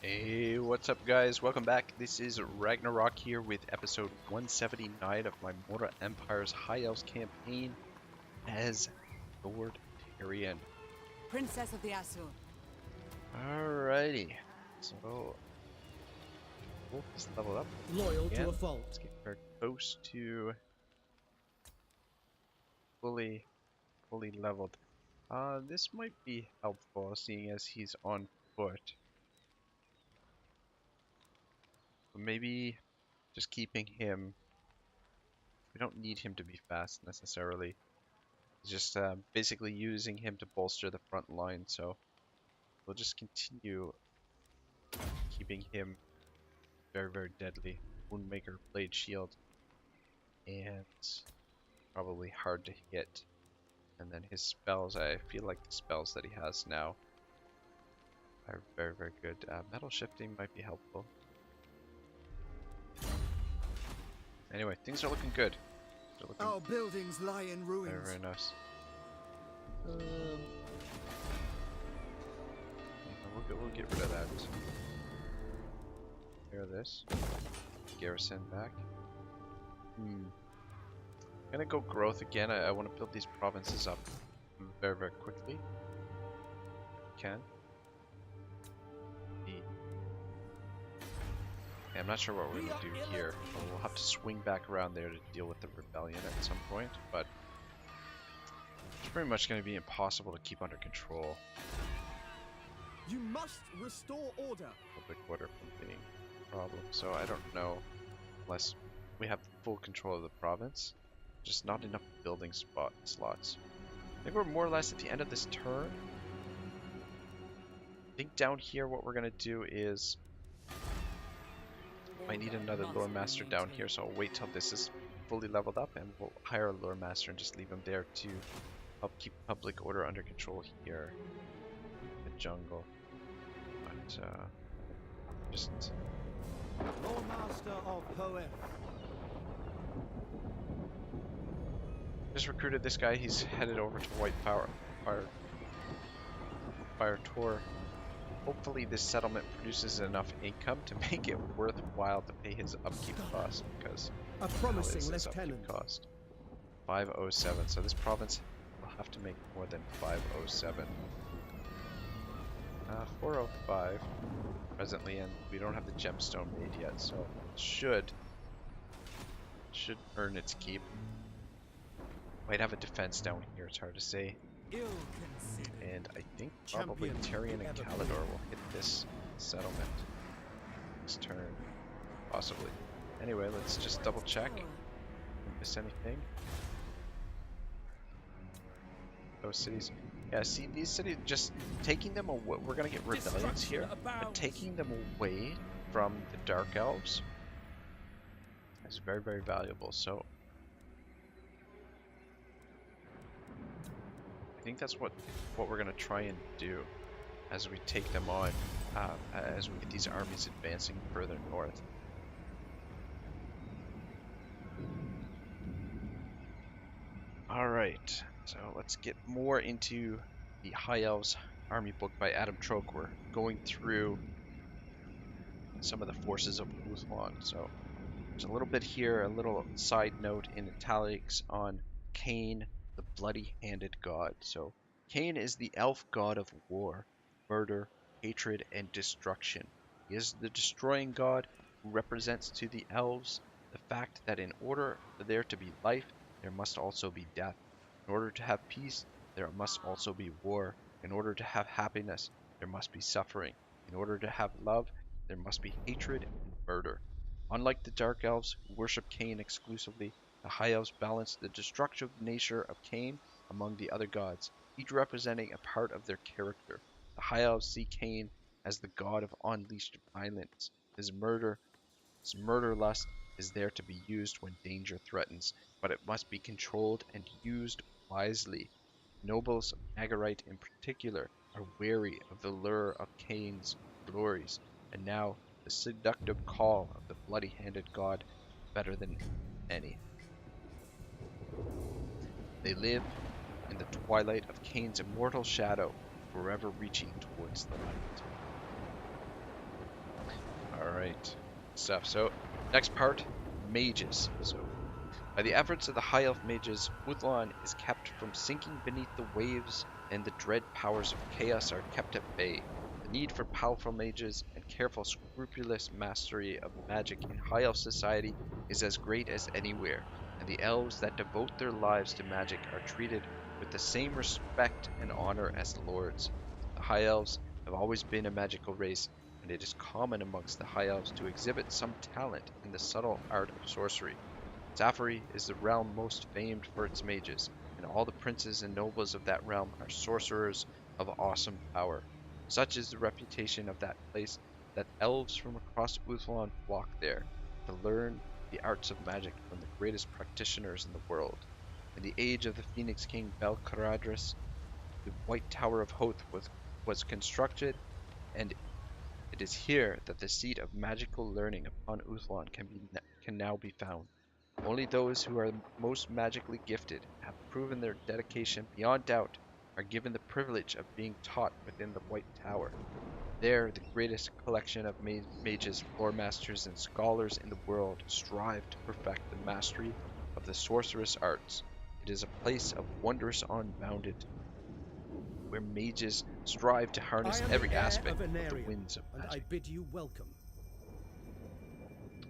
Hey, what's up guys? Welcome back. This is Ragnarok here with episode 179 of my Mortal Empire's High Elves campaign as Lord Tyrion. Princess of the Azure. Alrighty, so Wolf is leveled up. Loyal again. to a fault. Let's get very close to fully leveled. This might be helpful seeing as he's on foot. But maybe just keeping him. We don't need him to be fast necessarily. Just basically using him to bolster the front line, so we'll just continue keeping him very deadly. Woundmaker, Blade Shield, and probably hard to hit. And then his spells, I feel like the spells that he has now are very good. Metal Shifting might be helpful. Anyway, things are looking good. They're looking Our buildings lie in ruins. very nice. We'll get rid of that. Clear this. Garrison back. Gonna go growth again. I want to build these provinces up very quickly. Can. Yeah, I'm not sure what we're gonna do here. We'll have to swing back around there to deal with the rebellion at some point, but it's pretty much gonna be impossible to keep under control. You must restore order. Public order from being a problem. So I don't know, unless we have full control of the province. Just not enough building slots. I think we're more or less at the end of this turn. I think down here what we're gonna do is might need another lore master down here, so I'll wait till this is fully leveled up and we'll hire a lore master and just leave him there to help keep public order under control here in the jungle. But just Lord Master of Poem. recruited this guy. He's headed over to White Fire Tor. Hopefully this settlement produces enough income to make it worthwhile to pay his upkeep cost, because A promising lieutenant. cost 507. So this province will have to make more than 507. 405 presently, and we don't have the gemstone made yet, so it should earn its keep. Might have a defense down here, it's hard to say. And I think probably Tyrion and Calidor will hit this settlement this turn. Possibly. Anyway, let's just double check. Didn't miss anything. Those cities. Yeah, see, these cities, just taking them away. We're gonna get rebellions here, but taking them away from the Dark Elves is very valuable. So I think that's what we're gonna try and do as we take them on, as we get these armies advancing further north. All right, so let's get more into the High Elves army book by Adam Troke. We're going through some of the forces of Ulthuan. So there's a little bit here, a little side note in italics on Cain, the bloody-handed god. So Cain is the elf god of war, murder, hatred, and destruction. He is the destroying god who represents to the elves the fact that in order for there to be life, there must also be death. In order to have peace, there must also be war. In order to have happiness, there must be suffering. In order to have love, there must be hatred and murder. Unlike the Dark Elves, who worship Cain exclusively, the High Elves balance the destructive nature of Cain among the other gods, each representing a part of their character. The High Elves see Cain as the god of unleashed violence. His murderlust is there to be used when danger threatens, but it must be controlled and used wisely. Nobles of Nagarite in particular are wary of the lure of Cain's glories, and now the seductive call of the bloody-handed god better than any. They live in the twilight of Cain's immortal shadow, forever reaching towards the light. right. Stuff. So, next part, mages. So, by the efforts of the High Elf mages, Uthlon is kept from sinking beneath the waves, and the dread powers of chaos are kept at bay. The need for powerful mages and careful, scrupulous mastery of magic in High Elf society is as great as anywhere, and the elves that devote their lives to magic are treated with the same respect and honor as the lords. The High Elves have always been a magical race, and it is common amongst the High Elves to exhibit some talent in the subtle art of sorcery. Sapphire is the realm most famed for its mages, and all the princes and nobles of that realm are sorcerers of awesome power. Such is the reputation of that place that elves from across Uthlon flock there to learn the arts of magic from the greatest practitioners in the world. In the age of the Phoenix King Belcaradris, the White Tower of Hoth was constructed, and it is here that the seat of magical learning upon Uthlon can now be found. Only those who are most magically gifted, have proven their dedication beyond doubt, are given the privilege of being taught within the White Tower. There, the greatest collection of mages, lore masters, and scholars in the world strive to perfect the mastery of the sorcerous arts. It is a place of wondrous unbounded, where mages strive to harness I am every the heir aspect of of the Anarion, winds of and I magic. bid you welcome.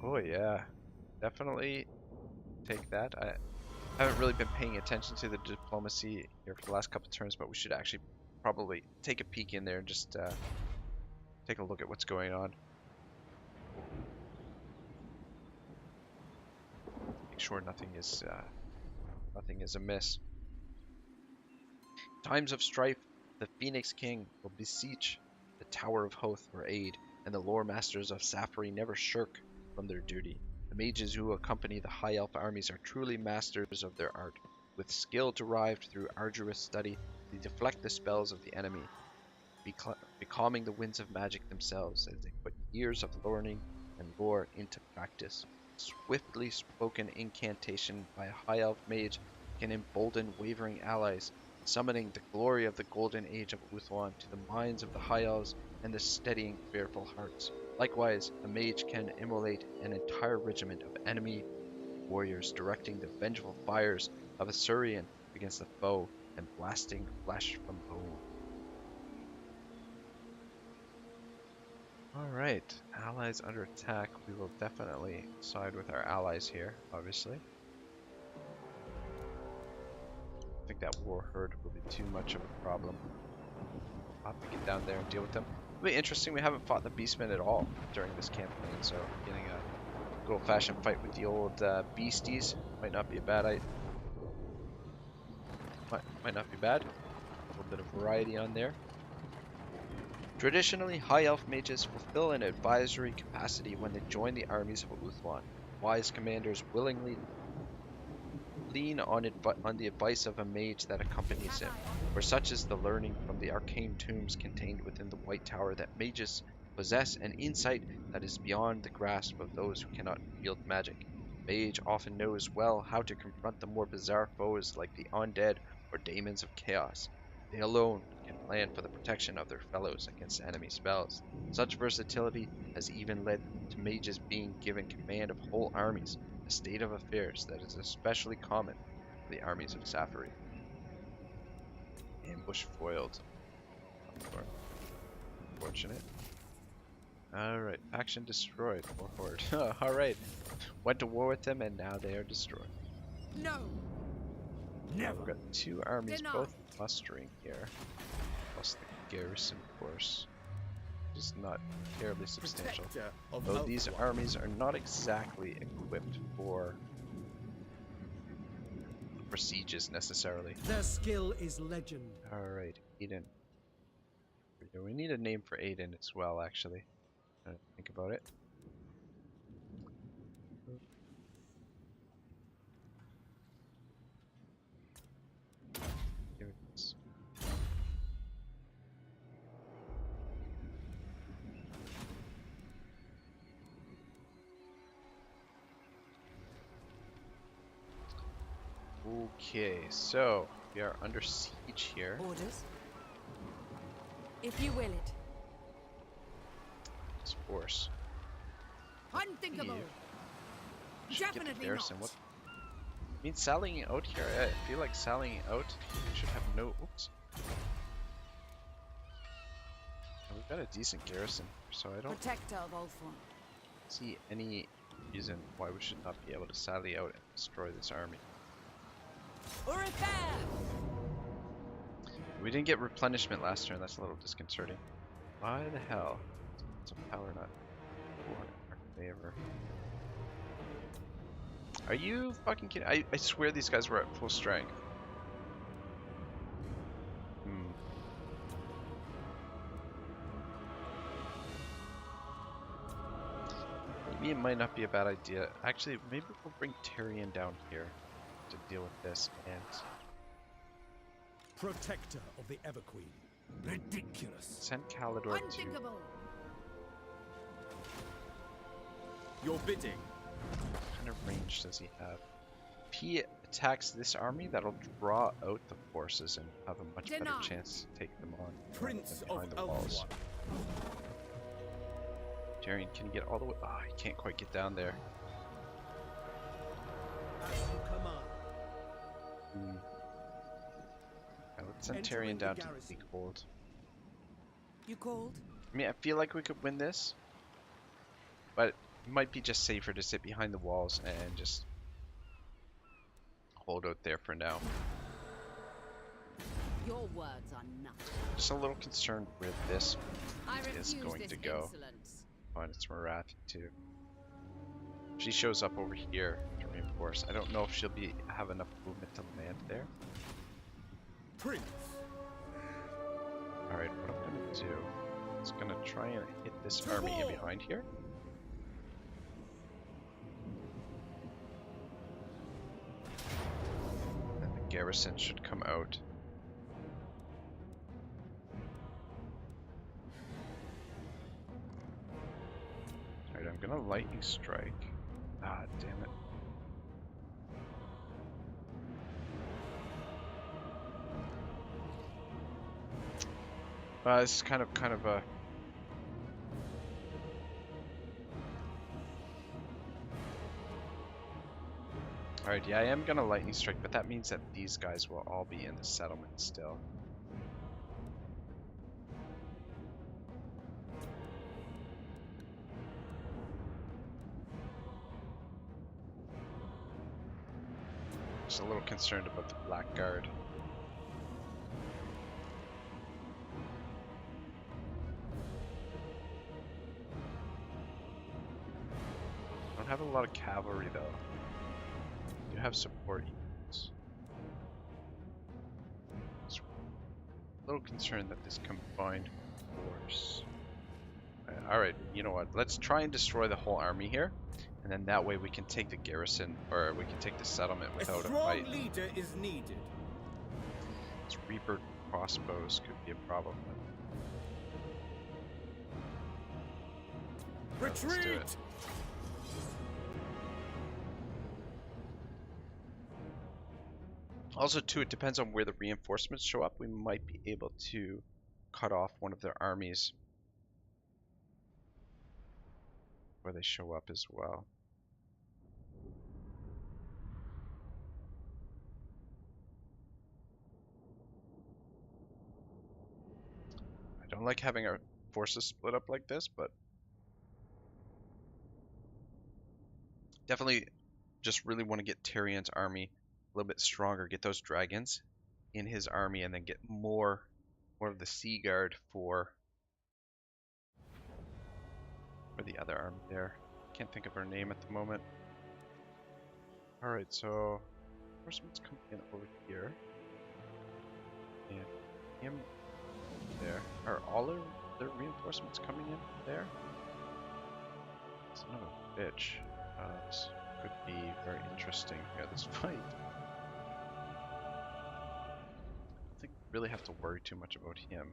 Oh yeah, definitely take that. I haven't really been paying attention to the diplomacy here for the last couple turns, but we should actually probably take a peek in there and just take a look at what's going on. Make sure nothing is amiss. Times of strife, the Phoenix King will beseech the Tower of Hoth for aid, and the lore masters of Sapphire never shirk from their duty. The mages who accompany the High Elf armies are truly masters of their art. With skill derived through arduous study, they deflect the spells of the enemy, becalming the winds of magic themselves as they put years of learning and lore into practice. Swiftly spoken incantation by a high elf mage can embolden wavering allies, summoning the glory of the golden age of Uthlon to the minds of the high elves and the steadying fearful hearts. Likewise, a mage can immolate an entire regiment of enemy warriors, directing the vengeful fires of Assyrian against the foe and blasting flesh from bone. Alright, allies under attack. We will definitely side with our allies here, obviously. I think that war herd will be too much of a problem. I'll have to get down there and deal with them. It'll be interesting, we haven't fought the Beastmen at all during this campaign, so getting a good old-fashioned fight with the old beasties might not be a bad idea. Might not be bad. A little bit of variety on there. Traditionally, High Elf mages fulfill an advisory capacity when they join the armies of Uthlon. Wise commanders willingly lean on the advice of a mage that accompanies him, for such is the learning from the arcane tombs contained within the White Tower that mages possess an insight that is beyond the grasp of those who cannot wield magic. A mage often knows well how to confront the more bizarre foes like the undead or daemons of chaos. They alone can plan for the protection of their fellows against enemy spells. Such versatility has even led to mages being given command of whole armies, a state of affairs that is especially common for the armies of Sapphire. Ambush foiled. Unfortunate. Alright, faction destroyed. Or horde. Alright. Went to war with them and now they are destroyed. No. Never. We've got two armies Deny. both mustering here. Plus the garrison force. Is not terribly substantial. Protector of Though these Ulthuan. armies are not exactly equipped for sieges necessarily. Their skill is legend. Alright, Aiden. We need a name for Aiden as well, actually. Think about it. Here it is. Okay, so we are under siege here. Orders. If you will it. This force. Unthinkable. Should get the Definitely garrison. not. What? I mean, sallying out here. I feel like sallying out should have no. Oops. We've got a decent garrison, so I don't Protector of Ultron. see any reason why we should not be able to sally out and destroy this army. Or repair. We didn't get replenishment last turn. That's a little disconcerting. Why the hell? It's a power nut. In our favor. Are you fucking kidding? I swear these guys were at full strength. Maybe it might not be a bad idea. Actually, maybe we'll bring Tyrion down here to deal with this and Protector of the Everqueen. Ridiculous. send Calidor to. Unthinkable. Your bidding. What kind of range does he have? If he attacks this army, that'll draw out the forces and have a much better Denied. chance to take them on Prince than of behind the walls. Elves. Tyrion, can you get all the way? Oh, he can't quite get down there. As you command. Right, let's send Entering Tyrion the down to the garrison. cold. You called? I mean, I feel like we could win this, but it might be just safer to sit behind the walls and just hold out there for now. Your words are nothing. Just a little concerned where this I is refuse going this to go. insolence. Fine, it's Marathi too. She shows up over here to reinforce. I don't know if she'll have enough movement to land there. Prince. Alright, what I'm gonna do is gonna try and hit this army in behind here. And the garrison should come out. Alright, I'm gonna lightning strike. Ah, damn it. This is kind of a. Alright, yeah, I am gonna lightning strike, but that means that these guys will all be in the settlement still. Just a little concerned about the Blackguard. I don't have a lot of cavalry though. I do have support units. Just a little concerned that this combined force. Alright, you know what? Let's try and destroy the whole army here. And then that way we can take the garrison, or we can take the settlement without a fight. A strong leader is needed. These Reaper crossbows could be a problem. But... Let's do Retreat! it. Also, too, it depends on where the reinforcements show up. We might be able to cut off one of their armies where they show up as well. I don't like having our forces split up like this, but definitely just really want to get Tyrion's army a little bit stronger, get those dragons in his army, and then get more of the Sea Guard for the other army there. Can't think of her name at the moment. Alright, so reinforcements coming in over here. And him there. Are all their reinforcements coming in there? Son of a bitch. This could be very interesting here, this fight. I don't think we really have to worry too much about him.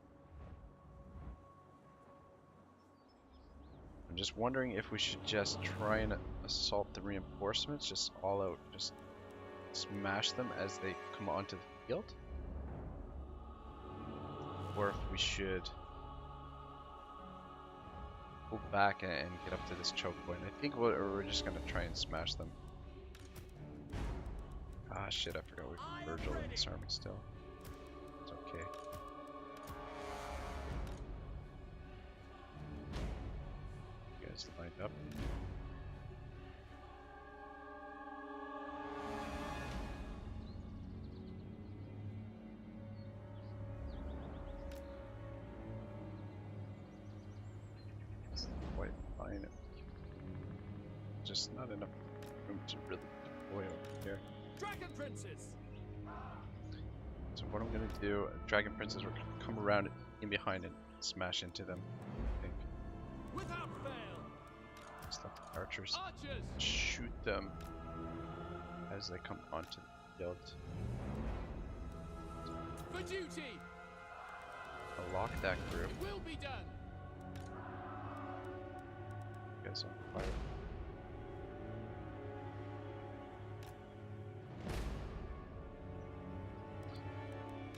I'm just wondering if we should just try and assault the reinforcements, just all out, just smash them as they come onto the field. Or if we should pull back and get up to this choke point. I think we're just gonna try and smash them. Ah shit, I forgot we have Virgil in this army still. It's okay. You guys lined up. It's quite fine. Just not enough room to really deploy over here. Dragon Princes! So what I'm gonna do, Dragon Princes, we're gonna come around in behind and smash into them. I think. Without fail! Just let the archers Archers! shoot them as they come onto the field. For duty! I'll lock that group. It will be done! You guys on fire.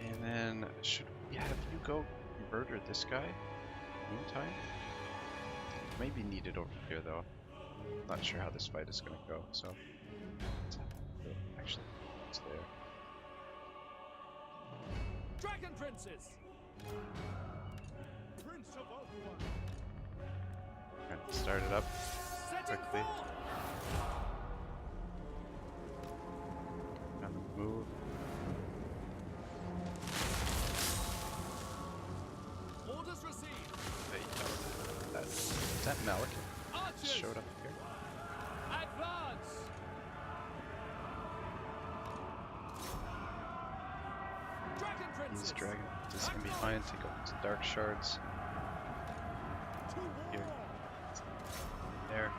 And then, should we have you go murder this guy? Meantime? Maybe needed over here though. Not sure how this fight is gonna go, so let's have to go. Actually, it's there. Dragon Princes! Prince of Ulthuan! Kind of start it up Setting quickly. forth! On the move. Orders received! There you go. Is that Malik? Archers! Showed up here. Advance! Dragon Princes! These dragon is in behind, take out some dark shards. To war! Here. There.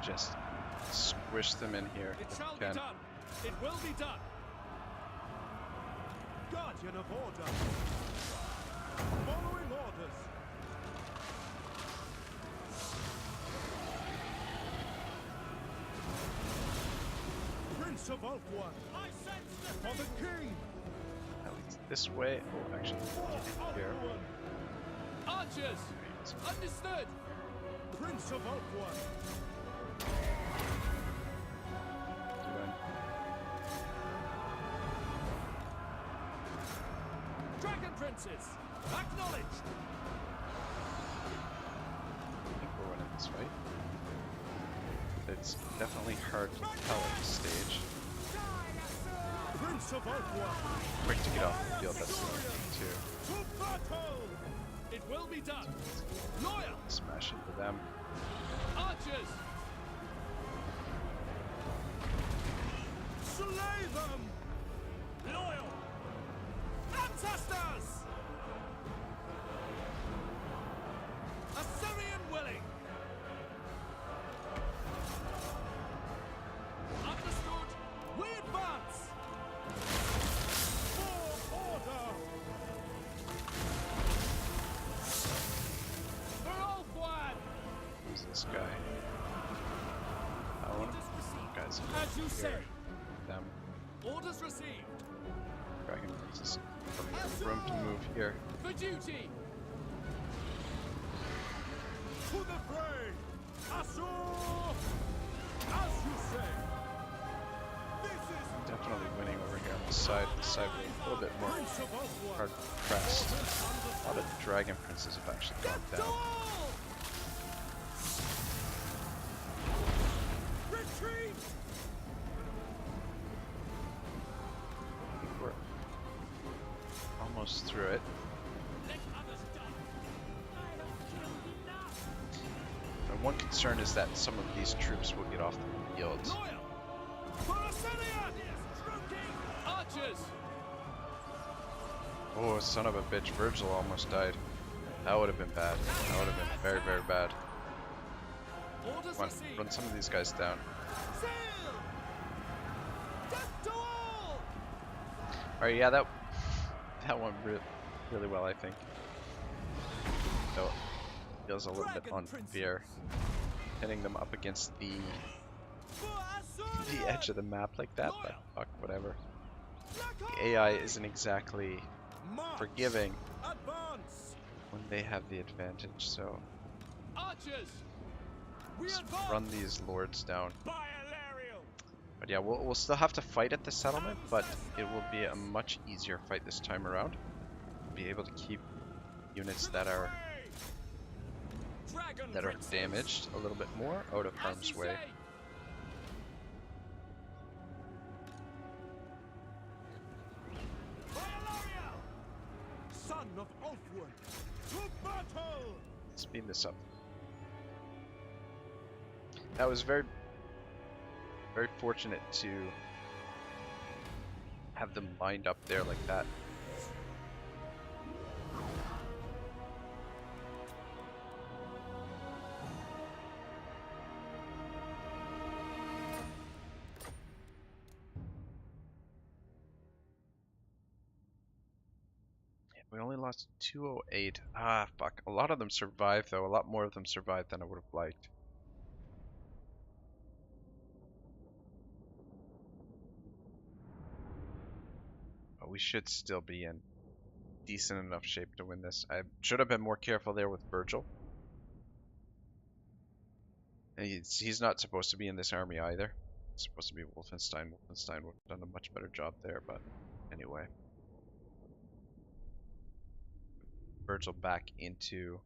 Just squish them in here It if shall you be can. done! It will be done! Guardian of order! Following orders! Prince of Ulthuan! I sense the for the king! At least this way. Oh, actually, get in here. Archers! There he is. Understood! Prince of Ulthuan! Doing. Dragon Princes! Acknowledged! I think we're winning this fight. It's definitely hard to tell at this stage. Prince of Ulthuan! Quick to get off the field, that's the other thing too. To battle! It will be done! Loyal! Smash into them. Archers! Slay them! Loyal! Ancestors! Assyrian willing! Understood! We advance! For order! For Ulthuan! Who's this guy? I want to guys As you say! them. Orders received! Dragon Princess. Room to move here. For duty! To the fray! Assur! As you say! This is Definitely winning over here on the side. The side a little bit more Prince of Ulthuan! hard pressed. A lot of Dragon Princes have actually gone To down. all! Retreat! I think we're almost through it. Let others die! I have killed enough! And one concern is that some of these troops will get off the field. Loyal! For Assyrian! Archers! Oh, son of a bitch, Virgil almost died. That would have been bad. That would have been very, very bad. Orders Come on, received! run some of these guys down. Sail! Death to all! Alright, yeah, that went really well, I think. So, feels a little bit Dragon unfair. Hitting them up against the For edge of the map like that, but fuck, whatever. The AI isn't exactly March! forgiving. Advance! when they have the advantage. So Archers! We let's advance! run these lords down. Bilateral! But yeah, we'll still have to fight at the settlement, but it will be a much easier fight this time around. Be able to keep units that are damaged a little bit more out of harm's way. Son of Ulfwood, to battle! Speed this up. That was very fortunate to have them lined up there like that. We only lost 208. Ah, fuck. A lot of them survived, though. A lot more of them survived than I would have liked. But we should still be in decent enough shape to win this. I should have been more careful there with Virgil. And he's not supposed to be in this army either. It's supposed to be Wolfenstein. Wolfenstein would have done a much better job there, but anyway. Virgil back into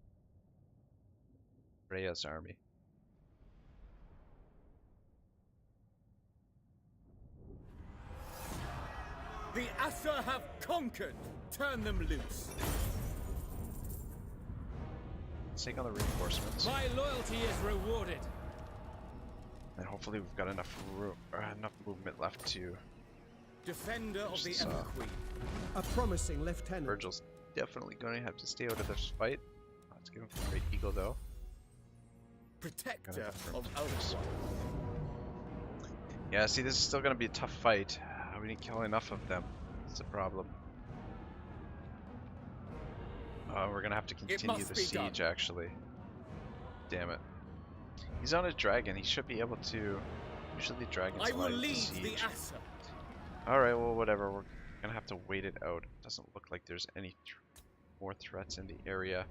Rhea's army. The Aesir have conquered! Turn them loose! Let's take on the reinforcements. My loyalty is rewarded! And hopefully we've got enough movement left to... Defender of the Just, Ember Queen. A promising lieutenant. Virgil's definitely going to have to stay out of this fight. Let's give him a great eagle, though. Protector of Elves. Yeah, see, this is still going to be a tough fight. We didn't kill enough of them. That's the problem. We're going to have to continue the siege, actually. Damn it. He's on a dragon. He should be able to... Usually dragons I will light lead siege. the Aesir. Alright, well, whatever. We're going to have to wait it out. Doesn't look like there's any more threats in the area.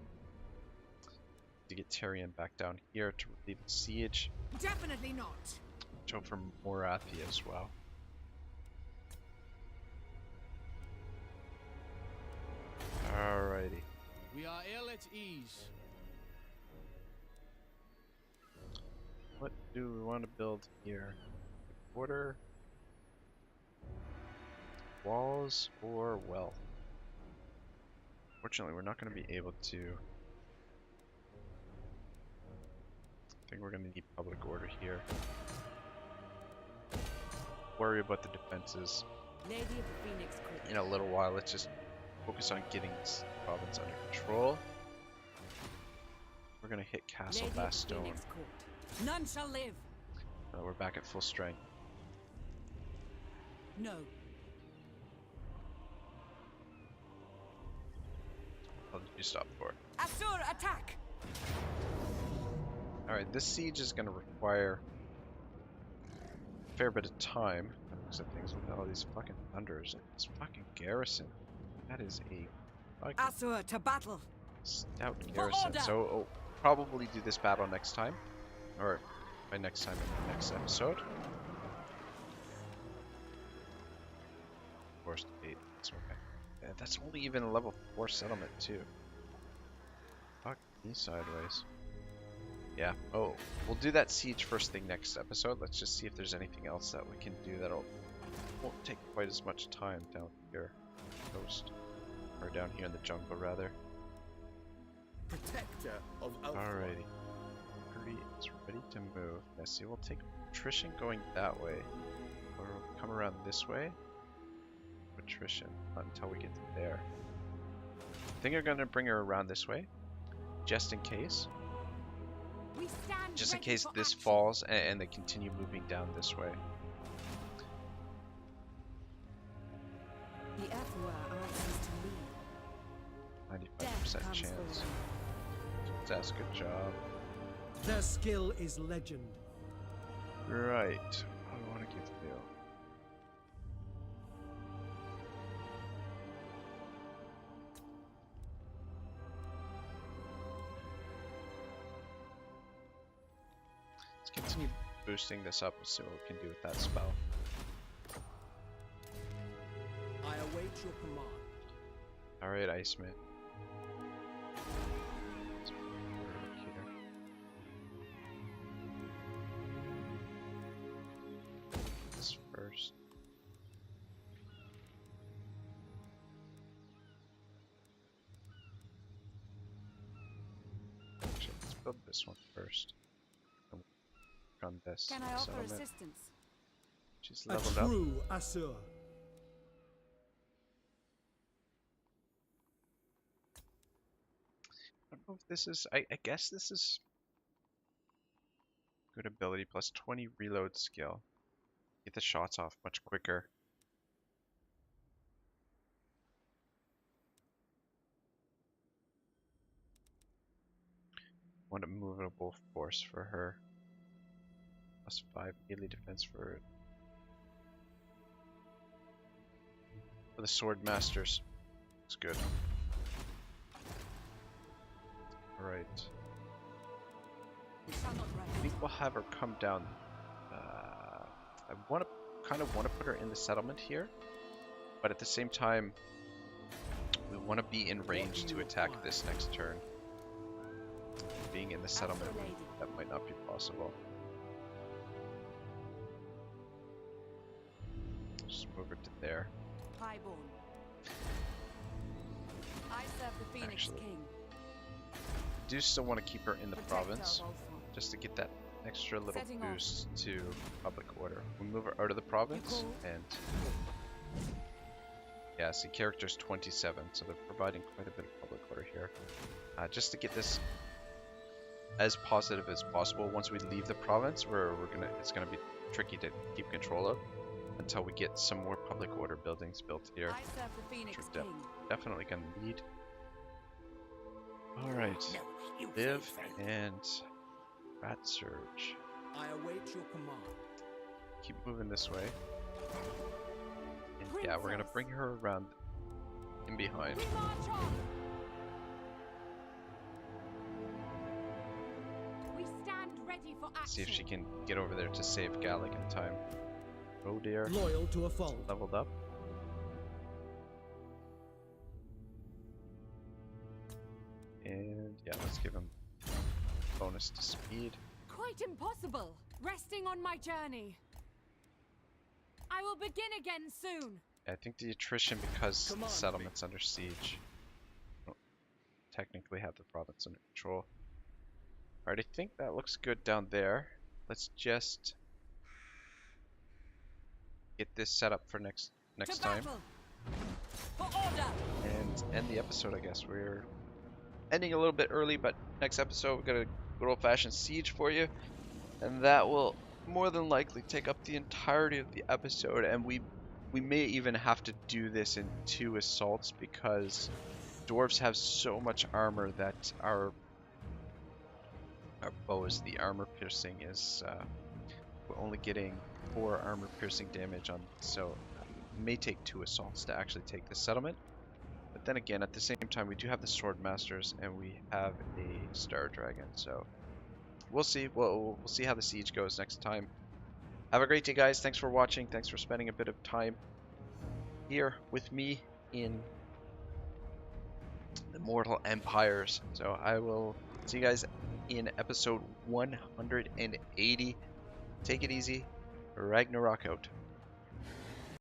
To get Tyrion back down here to relieve the siege. Definitely not. Watch out for Morathi as well. Alrighty. We are ill at ease. What do we want to build here? Border, walls, or wealth? Fortunately, we're not going to be able to... I think we're going to need public order here. Worry about the defenses Lady of the Phoenix Court. in a little while. Let's just focus on getting this province under control. We're going to hit Castle Lady of the Bastone. Phoenix Court. None shall live. We're back at full strength. No. How did you stop for? Asur, attack! Alright, this siege is going to require a fair bit of time. Looks at things with all these fucking thunders. This fucking garrison. That is a fucking Asur, to battle! stout garrison. order! So, oh, probably do this battle next time. Or by next time in the next episode. Forced 8. That's okay. Yeah, that's only even a level 4 settlement, too. Fuck me sideways. Yeah. Oh, we'll do that siege first thing next episode. Let's just see if there's anything else that we can do that'll won't take quite as much time down here on the coast. Or down here in the jungle, rather. Protector of Elf. Alrighty. Hurry is ready to move. Let's see, we'll take attrition going that way. Or we'll come around this way. Attrition until we get to there. I think I'm going to bring her around this way. Just in case. We stand Just in ready case for this action. falls and they continue moving down this way. The Ephua answers to me. 95% Death comes chance. for them. That's a good job. Their skill is legend. Right. What do I want to give you? continue boosting this up and see what we can do with that spell. I await your command. Alright, Iceman. Let's put her up here. This first. Actually, let's build this one first. And work on this Can I offer settlement. assistance? She's A leveled up. true Asur. I don't know if this is. I guess this is good ability plus 20 reload skill. Get the shots off much quicker. Want a movable force for her. Plus 5 melee defense for the sword masters. Looks good. Alright. We shall not I rest. think we'll have her come down. I kind of want to put her in the settlement here, but at the same time, we want to be in range to attack this next turn. Being in the settlement, As the lady. that might not be possible. Just move her to there. Highborn. I serve the Phoenix Actually, King. I do still want to keep her in the Protector province, of Ultron. just to get that extra little Setting off. boost to public order. We move her out of the province, and yeah, see, character's 27, so they're providing quite a bit of public order here. Just to get this as positive as possible. Once we leave the province, it's gonna be tricky to keep control of until we get some more public order buildings built here. I serve the Phoenix Which we're King. definitely gonna need. All right, Liv and Rat Surge. I await your command. Keep moving this way. And yeah, we're gonna bring her around in behind. We march on. We stand ready for action. See if she can get over there to save Gallic in time. Oh dear, Loyal to a fold. leveled up. And yeah, let's give him bonus to speed. Quite impossible. Resting on my journey. I will begin again soon. I think the attrition, because the Command me. settlement's under siege, don't technically have the province under control. Alright, I think that looks good down there. Let's just get this set up for next To time battle. For order. and end the episode. I guess we're ending a little bit early, but next episode we've got a good old-fashioned siege for you, and that will more than likely take up the entirety of the episode, and we may even have to do this in 2 assaults because dwarves have so much armor that our bows, the armor piercing is we're only getting 4 armor piercing damage on, so it may take 2 assaults to actually take the settlement. But then again, at the same time, we do have the sword masters and we have a star dragon, so we'll see. We'll see how the siege goes next time. Have a great day, guys. Thanks for watching. Thanks for spending a bit of time here with me in the Mortal Empires. So I will see you guys in episode 180. Take it easy. Ragnarok out.